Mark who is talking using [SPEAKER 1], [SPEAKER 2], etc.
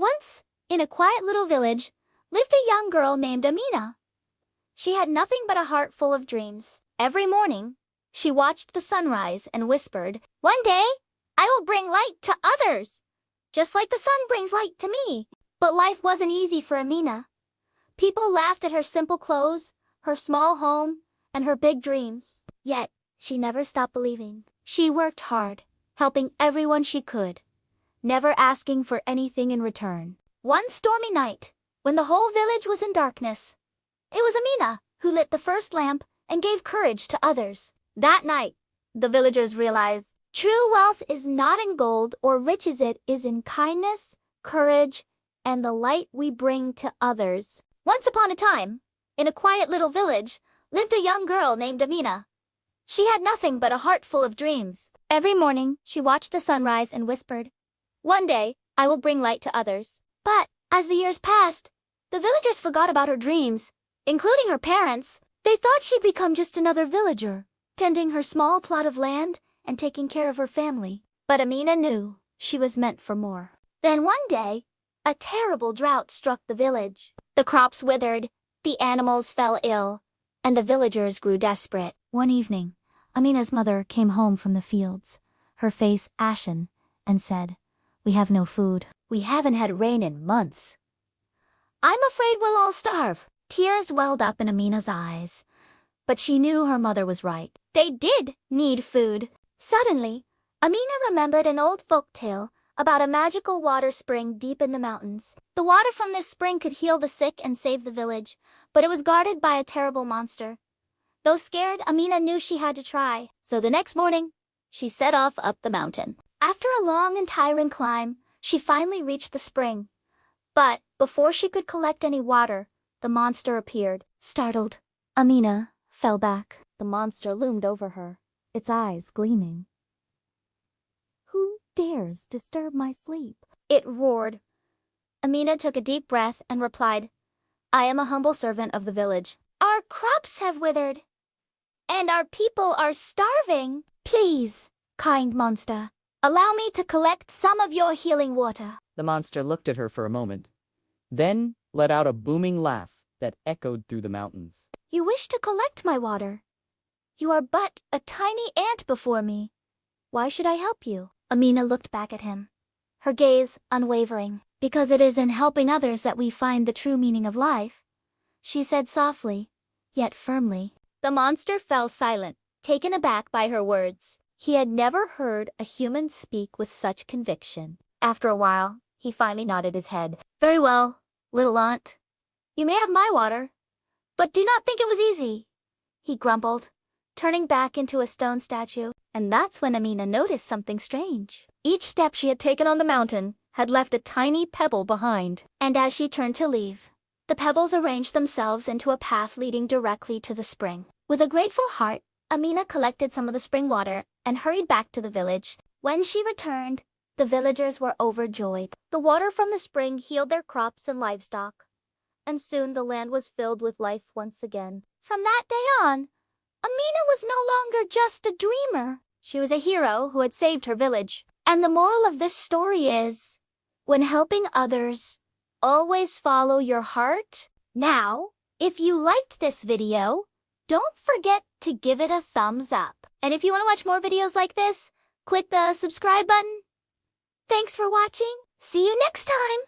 [SPEAKER 1] Once, in a quiet little village, lived a young girl named Amina. She had nothing but a heart full of dreams. Every morning, she watched the sunrise and whispered, "One day, I will bring light to others, just like the sun brings light to me." But life wasn't easy for Amina. People laughed at her simple clothes, her small home, and her big dreams. Yet, she never stopped believing. She worked hard, helping everyone she could, never asking for anything in return. One stormy night, when the whole village was in darkness, it was Amina who lit the first lamp and gave courage to others. That night, the villagers realized true wealth is not in gold or riches, it is in kindness, courage, and the light we bring to others. Once upon a time, in a quiet little village, lived a young girl named Amina. She had nothing but a heart full of dreams. Every morning, she watched the sunrise and whispered, "One day, I will bring light to others." But, as the years passed, the villagers forgot about her dreams, including her parents. They thought she'd become just another villager, tending her small plot of land and taking care of her family. But Amina knew she was meant for more. Then one day, a terrible drought struck the village. The crops withered, the animals fell ill, and the villagers grew desperate. One evening, Amina's mother came home from the fields, her face ashen, and said, "We have no food. We haven't had rain in months. I'm afraid we'll all starve." Tears welled up in Amina's eyes, but she knew her mother was right. They did need food. Suddenly, Amina remembered an old folk tale about a magical water spring deep in the mountains. The water from this spring could heal the sick and save the village, but it was guarded by a terrible monster. Though scared, Amina knew she had to try. So the next morning, she set off up the mountain. After a long and tiring climb, she finally reached the spring. But before she could collect any water, the monster appeared. Startled, Amina fell back. The monster loomed over her, its eyes gleaming. "Who dares disturb my sleep?" it roared. Amina took a deep breath and replied, "I am a humble servant of the village. Our crops have withered, and our people are starving. Please, kind monster, allow me to collect some of your healing water."
[SPEAKER 2] The monster looked at her for a moment, then let out a booming laugh that echoed through the mountains.
[SPEAKER 1] "You wish to collect my water? You are but a tiny ant before me. Why should I help you?" Amina looked back at him, her gaze unwavering. "Because it is in helping others that we find the true meaning of life," she said softly, yet firmly. The monster fell silent, taken aback by her words. He had never heard a human speak with such conviction. After a while, he finally nodded his head. "Very well, little aunt. You may have my water, but do not think it was easy," he grumbled, turning back into a stone statue. And that's when Amina noticed something strange. Each step she had taken on the mountain had left a tiny pebble behind. And as she turned to leave, the pebbles arranged themselves into a path leading directly to the spring. With a grateful heart, Amina collected some of the spring water and hurried back to the village. When she returned, the villagers were overjoyed. The water from the spring healed their crops and livestock, and soon the land was filled with life once again. From that day on, Amina was no longer just a dreamer. She was a hero who had saved her village. And the moral of this story is, when helping others, always follow your heart. Now, if you liked this video, don't forget to give it a thumbs up. And if you want to watch more videos like this, click the subscribe button. Thanks for watching. See you next time.